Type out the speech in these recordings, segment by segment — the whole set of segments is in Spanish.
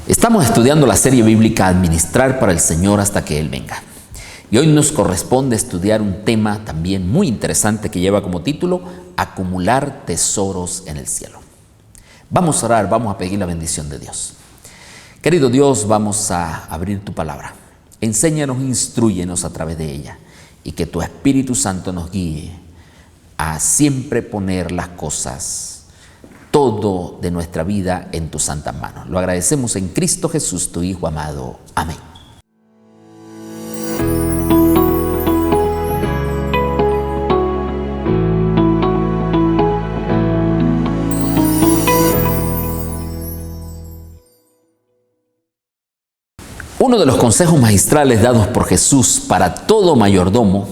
Estamos estudiando la serie bíblica Administrar para el Señor hasta que Él venga. Y hoy nos corresponde estudiar un tema también muy interesante que lleva como título Acumular tesoros en el cielo. Vamos a orar, vamos a pedir la bendición de Dios. Querido Dios, vamos a abrir tu palabra. Enséñanos, instrúyenos a través de ella y que tu Espíritu Santo nos guíe a siempre poner las cosas, todo de nuestra vida en tus santas manos. Lo agradecemos en Cristo Jesús, tu Hijo amado. Amén. Uno de los consejos magistrales dados por Jesús para todo mayordomo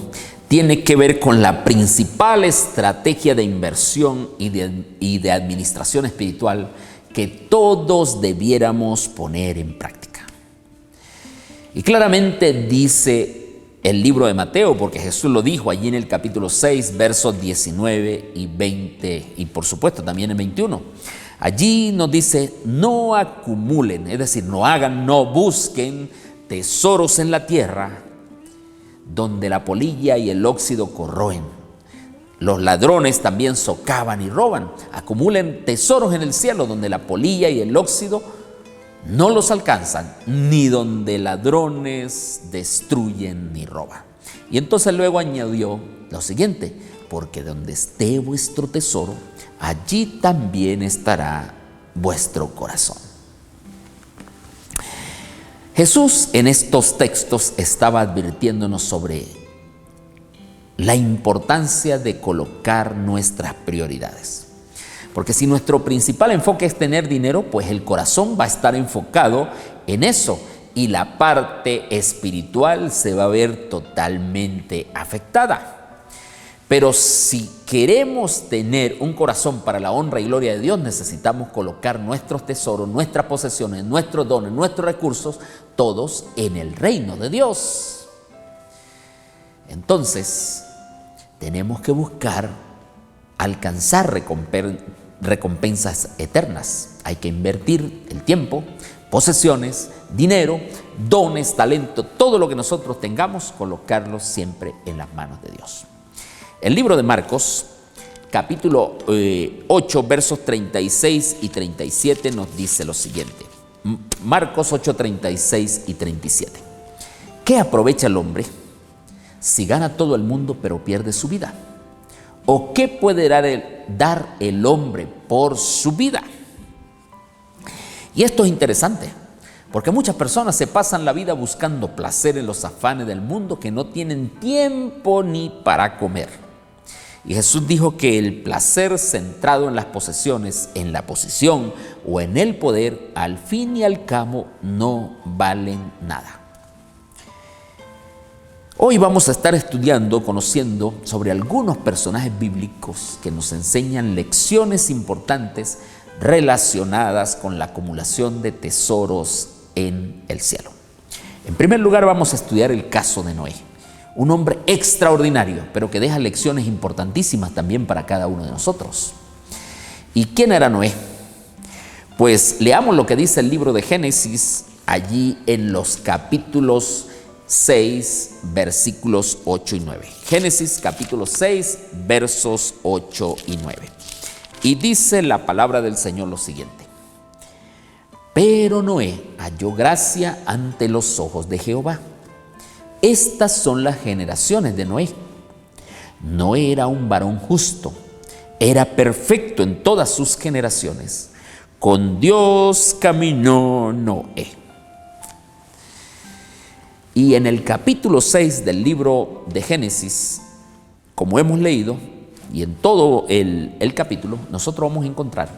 tiene que ver con la principal estrategia de inversión y de administración espiritual que todos debiéramos poner en práctica. Y claramente dice el libro de Mateo, porque Jesús lo dijo allí en el capítulo 6, versos 19 y 20, y por supuesto también en 21. Allí nos dice, no acumulen, es decir, no hagan, no busquen tesoros en la tierra, donde la polilla y el óxido corroen. Los ladrones también socavan y roban. Acumulen tesoros en el cielo, donde la polilla y el óxido no los alcanzan, ni donde ladrones destruyen ni roban. Y entonces luego añadió lo siguiente, porque donde esté vuestro tesoro, allí también estará vuestro corazón. Jesús en estos textos estaba advirtiéndonos sobre la importancia de colocar nuestras prioridades. Porque si nuestro principal enfoque es tener dinero, pues el corazón va a estar enfocado en eso y la parte espiritual se va a ver totalmente afectada. Pero si queremos tener un corazón para la honra y gloria de Dios, necesitamos colocar nuestros tesoros, nuestras posesiones, nuestros dones, nuestros recursos, todos en el reino de Dios. Entonces, tenemos que buscar alcanzar recompensas eternas. Hay que invertir el tiempo, posesiones, dinero, dones, talento, todo lo que nosotros tengamos, colocarlo siempre en las manos de Dios. El libro de Marcos, capítulo 8, versos 36 y 37 nos dice lo siguiente. Marcos 8, 36 y 37. ¿Qué aprovecha el hombre si gana todo el mundo pero pierde su vida? ¿O qué puede dar el hombre por su vida? Y esto es interesante, porque muchas personas se pasan la vida buscando placer en los afanes del mundo que no tienen tiempo ni para comer. Y Jesús dijo que el placer centrado en las posesiones, en la posición o en el poder, al fin y al cabo no valen nada. Hoy vamos a estar estudiando, conociendo sobre algunos personajes bíblicos que nos enseñan lecciones importantes relacionadas con la acumulación de tesoros en el cielo. En primer lugar, vamos a estudiar el caso de Noé. Un hombre extraordinario, pero que deja lecciones importantísimas también para cada uno de nosotros. ¿Y quién era Noé? Pues leamos lo que dice el libro de Génesis, allí en los capítulos 6, versículos 8 y 9. Génesis capítulo 6, versos 8 y 9. Y dice la palabra del Señor lo siguiente. Pero Noé halló gracia ante los ojos de Jehová. Estas son las generaciones de Noé. Noé era un varón justo, era perfecto en todas sus generaciones. Con Dios caminó Noé. Y en el capítulo 6 del libro de Génesis, como hemos leído, y en todo el capítulo, nosotros vamos a encontrar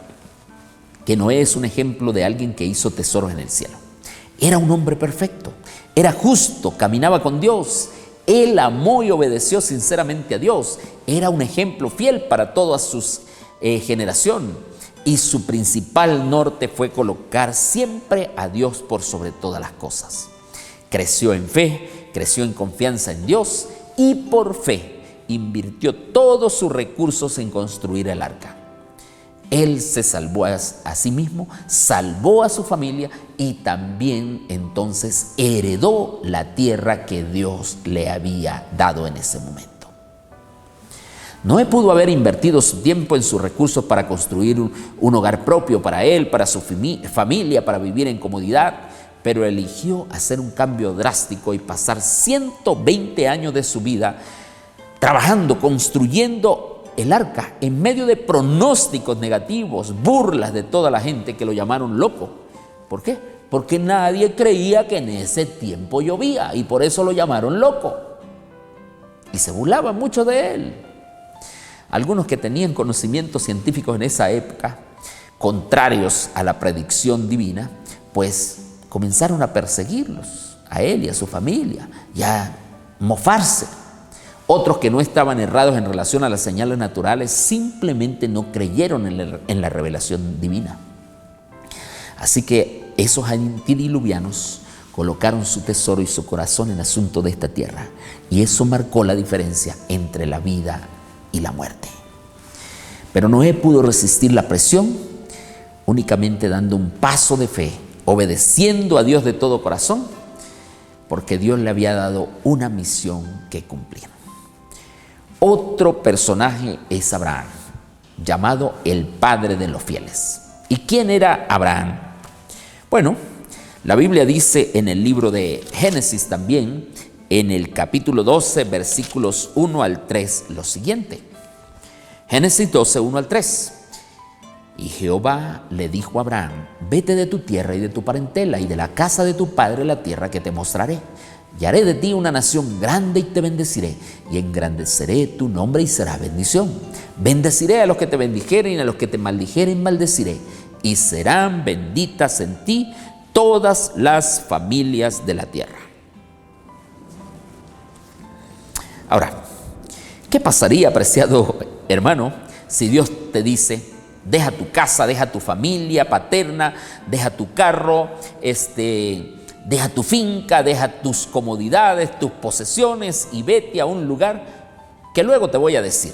que Noé es un ejemplo de alguien que hizo tesoros en el cielo. Era un hombre perfecto, era justo, caminaba con Dios, él amó y obedeció sinceramente a Dios, era un ejemplo fiel para toda su generación y su principal norte fue colocar siempre a Dios por sobre todas las cosas. Creció en fe, creció en confianza en Dios y por fe invirtió todos sus recursos en construir el arca. Él se salvó a sí mismo, salvó a su familia y también entonces heredó la tierra que Dios le había dado en ese momento. Noé pudo haber invertido su tiempo en sus recursos para construir un hogar propio para él, para su familia, para vivir en comodidad, pero eligió hacer un cambio drástico y pasar 120 años de su vida trabajando, construyendo el arca en medio de pronósticos negativos, burlas de toda la gente que lo llamaron loco. ¿Por qué? Porque nadie creía que en ese tiempo llovía y por eso lo llamaron loco. Y se burlaban mucho de él. Algunos que tenían conocimientos científicos en esa época, contrarios a la predicción divina, pues comenzaron a perseguirlos, a él y a su familia, y a mofarse. Otros que no estaban errados en relación a las señales naturales simplemente no creyeron en la revelación divina. Así que esos antediluvianos colocaron su tesoro y su corazón en el asunto de esta tierra, y eso marcó la diferencia entre la vida y la muerte. Pero Noé pudo resistir la presión únicamente dando un paso de fe, obedeciendo a Dios de todo corazón, porque Dios le había dado una misión que cumplir. Otro personaje es Abraham, llamado el padre de los fieles. ¿Y quién era Abraham? Bueno, la Biblia dice en el libro de Génesis también, en el capítulo 12, versículos 1 al 3, lo siguiente. Génesis 12, 1 al 3. Y Jehová le dijo a Abraham: vete de tu tierra y de tu parentela y de la casa de tu padre la tierra que te mostraré. Y haré de ti una nación grande y te bendeciré, y engrandeceré tu nombre y serás bendición. Bendeciré a los que te bendijeren y a los que te maldijeren maldeciré, y serán benditas en ti todas las familias de la tierra. Ahora, ¿qué pasaría, apreciado hermano, si Dios te dice: deja tu casa, deja tu familia paterna, deja tu carro, deja tu finca, deja tus comodidades, tus posesiones y vete a un lugar que luego te voy a decir?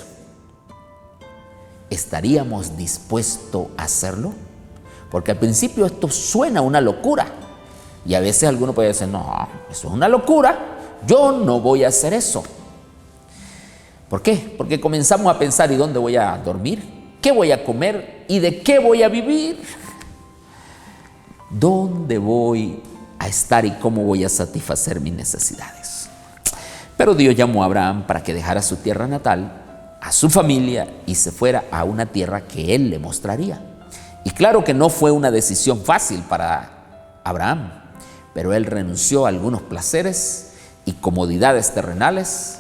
¿Estaríamos dispuestos a hacerlo? Porque al principio esto suena una locura y a veces alguno puede decir: no, eso es una locura, yo no voy a hacer eso. ¿Por qué? Porque comenzamos a pensar: ¿y dónde voy a dormir? ¿Qué voy a comer? ¿Y de qué voy a vivir? ¿Dónde voy a estar y cómo voy a satisfacer mis necesidades? Pero Dios llamó a Abraham para que dejara su tierra natal, a su familia, y se fuera a una tierra que él le mostraría. Y claro que no fue una decisión fácil para Abraham, pero él renunció a algunos placeres y comodidades terrenales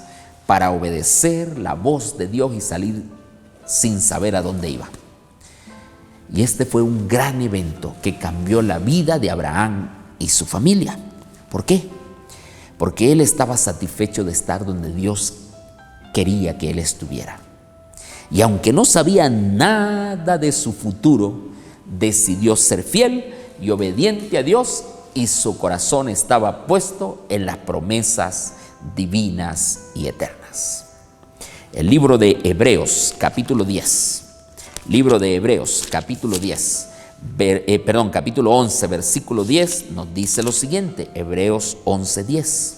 para obedecer la voz de Dios y salir sin saber a dónde iba. Y este fue un gran evento que cambió la vida de Abraham y su familia. ¿Por qué? Porque él estaba satisfecho de estar donde Dios quería que él estuviera. Y aunque no sabía nada de su futuro, decidió ser fiel y obediente a Dios, y su corazón estaba puesto en las promesas divinas y eternas. El libro de Hebreos, capítulo 10. Libro de Hebreos, capítulo 10. Capítulo 11, versículo 10, nos dice lo siguiente. Hebreos 11, 10.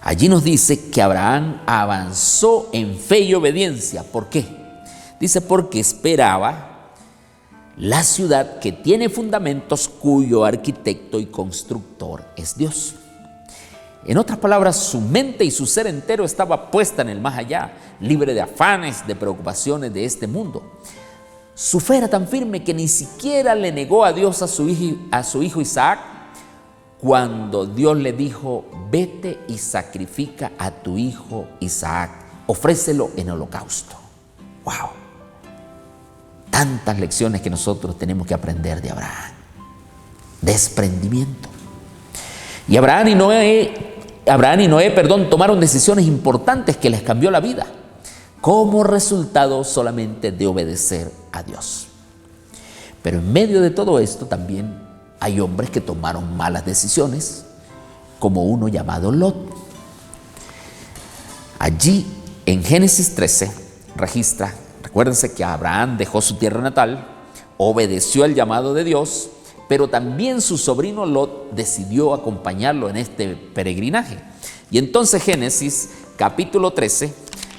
Allí nos dice que Abraham avanzó en fe y obediencia. ¿Por qué? Dice: porque esperaba la ciudad que tiene fundamentos, cuyo arquitecto y constructor es Dios. En otras palabras, su mente y su ser entero estaba puesta en el más allá, libre de afanes, de preocupaciones de este mundo. Su fe era tan firme que ni siquiera le negó a Dios a su hijo Isaac, cuando Dios le dijo: vete y sacrifica a tu hijo Isaac, ofrécelo en holocausto. ¡Wow! Tantas lecciones que nosotros tenemos que aprender de Abraham. Desprendimiento. Y Abraham y Noé, tomaron decisiones importantes que les cambió la vida, como resultado solamente de obedecer a Dios. Pero en medio de todo esto también hay hombres que tomaron malas decisiones, como uno llamado Lot. Allí en Génesis 13 registra Recuérdense que Abraham dejó su tierra natal, obedeció al llamado de Dios, pero también su sobrino Lot decidió acompañarlo en este peregrinaje. Y entonces Génesis capítulo 13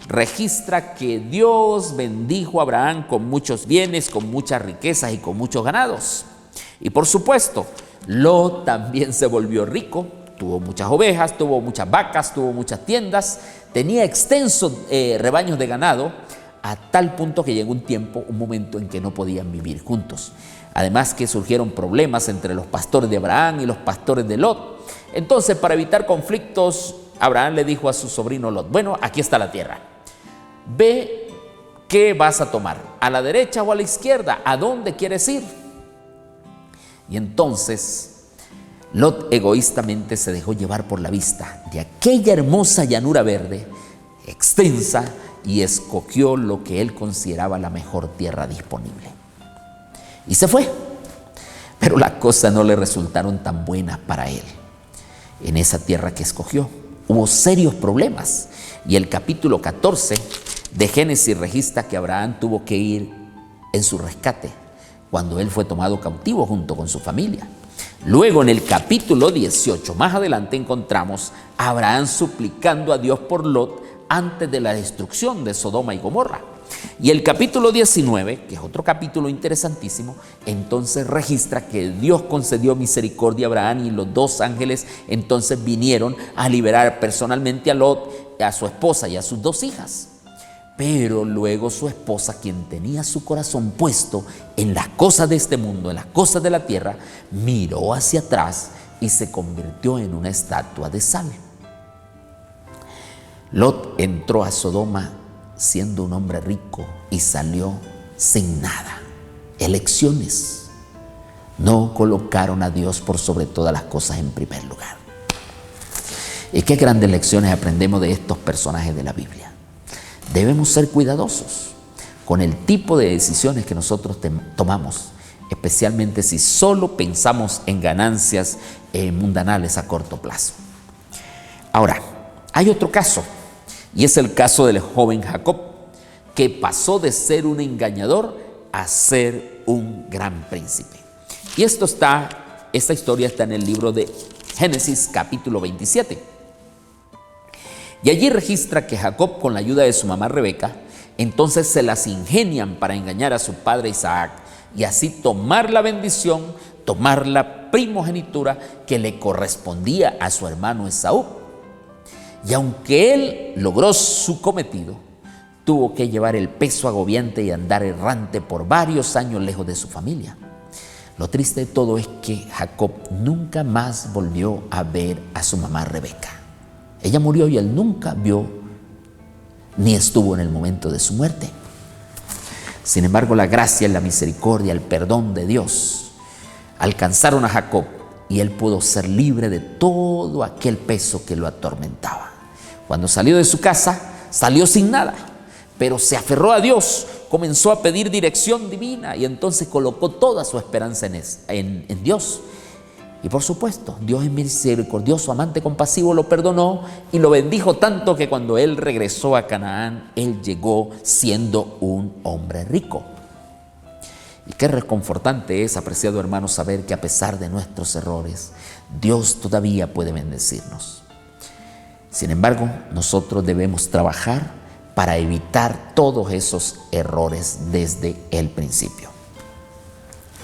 registra que Dios bendijo a Abraham con muchos bienes, con muchas riquezas y con muchos ganados. Y por supuesto, Lot también se volvió rico, tuvo muchas ovejas, tuvo muchas vacas, tuvo muchas tiendas, tenía extensos rebaños de ganado, a tal punto que llegó un momento en que no podían vivir juntos. Además que surgieron problemas entre los pastores de Abraham y los pastores de Lot. Entonces, para evitar conflictos, Abraham le dijo a su sobrino Lot: bueno, aquí está la tierra. Ve qué vas a tomar, a la derecha o a la izquierda, ¿a dónde quieres ir? Y entonces Lot egoístamente se dejó llevar por la vista de aquella hermosa llanura verde, extensa, y escogió lo que él consideraba la mejor tierra disponible. Y se fue, pero las cosas no le resultaron tan buenas para él. En esa tierra que escogió hubo serios problemas, y el capítulo 14 de Génesis registra que Abraham tuvo que ir en su rescate cuando él fue tomado cautivo junto con su familia. Luego, en el capítulo 18, más adelante, encontramos a Abraham suplicando a Dios por Lot antes de la destrucción de Sodoma y Gomorra. Y el capítulo 19, que es otro capítulo interesantísimo, entonces registra que Dios concedió misericordia a Abraham, y los dos ángeles entonces vinieron a liberar personalmente a Lot, a su esposa y a sus dos hijas. Pero luego su esposa, quien tenía su corazón puesto en las cosas de este mundo, en las cosas de la tierra, miró hacia atrás y se convirtió en una estatua de sal. Lot entró a Sodoma siendo un hombre rico y salió sin nada. Elecciones. No colocaron a Dios por sobre todas las cosas en primer lugar. Y qué grandes lecciones aprendemos de estos personajes de la Biblia. Debemos ser cuidadosos con el tipo de decisiones que nosotros tomamos, especialmente si solo pensamos en ganancias mundanales a corto plazo. Ahora, hay otro caso, y es el caso del joven Jacob, que pasó de ser un engañador a ser un gran príncipe. Y esta historia está en el libro de Génesis capítulo 27. Y allí registra que Jacob, con la ayuda de su mamá Rebeca, entonces se las ingenian para engañar a su padre Isaac y así tomar la bendición, tomar la primogenitura que le correspondía a su hermano Esaú. Y aunque él logró su cometido, tuvo que llevar el peso agobiante y andar errante por varios años lejos de su familia. Lo triste de todo es que Jacob nunca más volvió a ver a su mamá Rebeca. Ella murió y él nunca vio ni estuvo en el momento de su muerte. Sin embargo, la gracia, la misericordia, el perdón de Dios alcanzaron a Jacob y él pudo ser libre de todo aquel peso que lo atormentaba. Cuando salió de su casa, salió sin nada, pero se aferró a Dios, comenzó a pedir dirección divina y entonces colocó toda su esperanza en Dios. Y por supuesto, Dios es misericordioso, amante, compasivo, lo perdonó y lo bendijo tanto que cuando él regresó a Canaán, él llegó siendo un hombre rico. Y qué reconfortante es, apreciado hermano, saber que a pesar de nuestros errores, Dios todavía puede bendecirnos. Sin embargo, nosotros debemos trabajar para evitar todos esos errores desde el principio.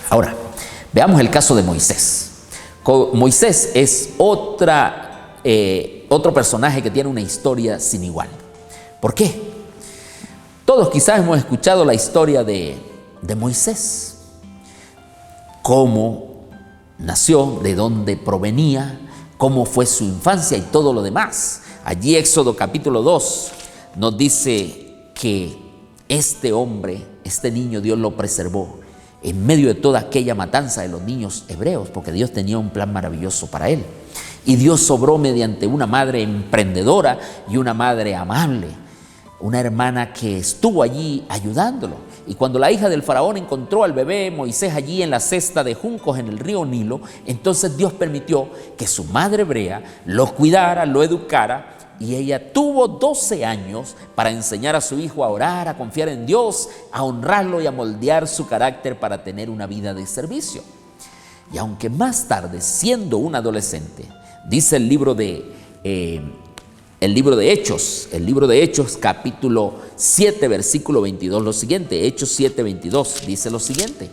Ahora, veamos el caso de Moisés. Moisés es otro personaje que tiene una historia sin igual. ¿Por qué? Todos quizás hemos escuchado la historia de Moisés. Cómo nació, de dónde provenía, cómo fue su infancia y todo lo demás. Allí Éxodo capítulo 2 nos dice que este hombre, este niño, Dios lo preservó en medio de toda aquella matanza de los niños hebreos, porque Dios tenía un plan maravilloso para él. Y Dios obró mediante una madre emprendedora y una madre amable, una hermana que estuvo allí ayudándolo. Y cuando la hija del faraón encontró al bebé Moisés allí en la cesta de juncos en el río Nilo, entonces Dios permitió que su madre hebrea lo cuidara, lo educara, y ella tuvo 12 años para enseñar a su hijo a orar, a confiar en Dios, a honrarlo y a moldear su carácter para tener una vida de servicio. Y aunque más tarde, siendo un adolescente, dice el libro de Hechos, capítulo 7, versículo 22, lo siguiente. Hechos 7, 22, dice lo siguiente: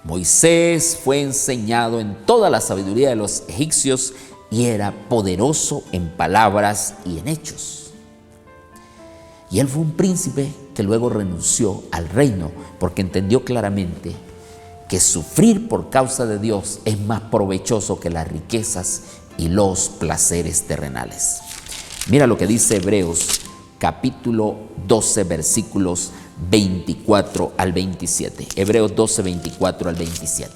Moisés fue enseñado en toda la sabiduría de los egipcios y era poderoso en palabras y en hechos. Y él fue un príncipe que luego renunció al reino porque entendió claramente que sufrir por causa de Dios es más provechoso que las riquezas y los placeres terrenales. Mira lo que dice Hebreos capítulo 12, versículos 24 al 27. Hebreos 12, 24 al 27.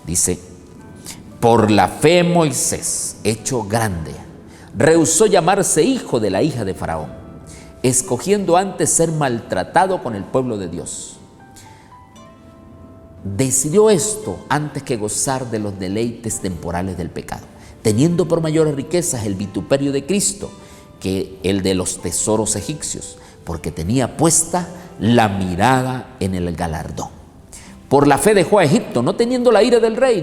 Dice: por la fe Moisés, hecho grande, rehusó llamarse hijo de la hija de Faraón, escogiendo antes ser maltratado con el pueblo de Dios. Decidió esto antes que gozar de los deleites temporales del pecado, teniendo por mayores riquezas el vituperio de Cristo que el de los tesoros egipcios, porque tenía puesta la mirada en el galardón. Por la fe dejó a Egipto, no temiendo la ira del rey,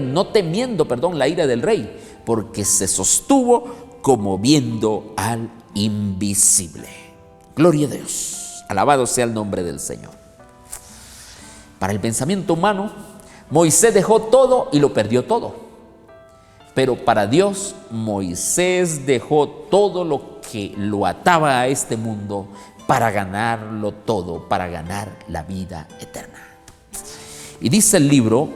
porque se sostuvo como viendo al invisible. Gloria a Dios, alabado sea el nombre del Señor. Para el pensamiento humano, Moisés dejó todo y lo perdió todo. Pero para Dios, Moisés dejó todo lo que lo ataba a este mundo para ganarlo todo, para ganar la vida eterna. Y dice el libro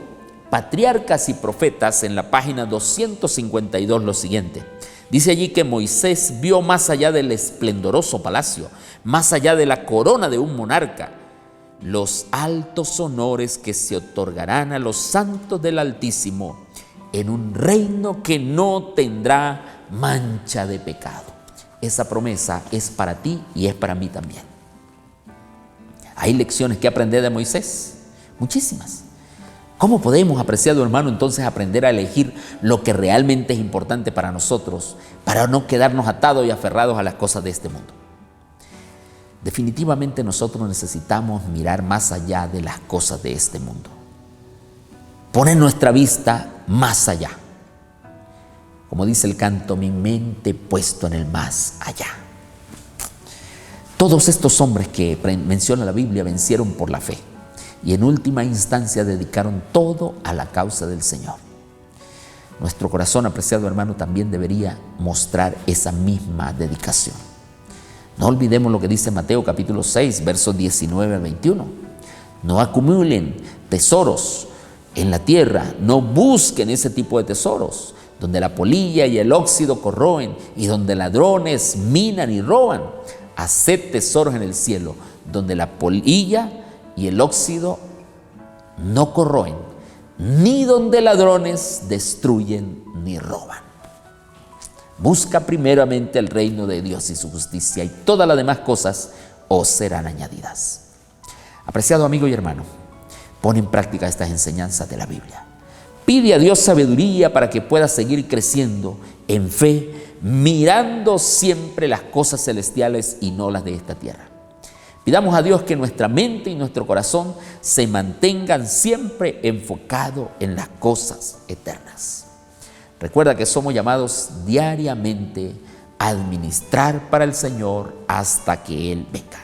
Patriarcas y Profetas en la página 252 lo siguiente. Dice allí que Moisés vio más allá del esplendoroso palacio, más allá de la corona de un monarca, los altos honores que se otorgarán a los santos del Altísimo en un reino que no tendrá mancha de pecado. Esa promesa es para ti y es para mí también. Hay lecciones que aprender de Moisés, muchísimas. ¿Cómo podemos, apreciado hermano, entonces aprender a elegir lo que realmente es importante para nosotros, para no quedarnos atados y aferrados a las cosas de este mundo? Definitivamente nosotros necesitamos mirar más allá de las cosas de este mundo. Poner nuestra vista más allá. Como dice el canto, mi mente puesto en el más allá. Todos estos hombres que menciona la Biblia vencieron por la fe y en última instancia dedicaron todo a la causa del Señor. Nuestro corazón, apreciado hermano, también debería mostrar esa misma dedicación. No olvidemos lo que dice Mateo capítulo 6, versos 19 al 21. No acumulen tesoros en la tierra, no busquen ese tipo de tesoros, donde la polilla y el óxido corroen y donde ladrones minan y roban. Haced tesoros en el cielo, donde la polilla y el óxido no corroen, ni donde ladrones destruyen ni roban. Busca primeramente el reino de Dios y su justicia, y todas las demás cosas os serán añadidas. Apreciado amigo y hermano, pon en práctica estas enseñanzas de la Biblia. Pide a Dios sabiduría para que puedas seguir creciendo en fe, mirando siempre las cosas celestiales y no las de esta tierra. Pidamos a Dios que nuestra mente y nuestro corazón se mantengan siempre enfocados en las cosas eternas. Recuerda que somos llamados diariamente a administrar para el Señor hasta que Él venga.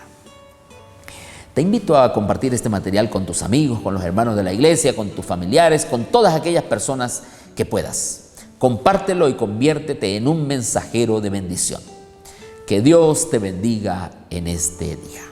Te invito a compartir este material con tus amigos, con los hermanos de la iglesia, con tus familiares, con todas aquellas personas que puedas. Compártelo y conviértete en un mensajero de bendición. Que Dios te bendiga en este día.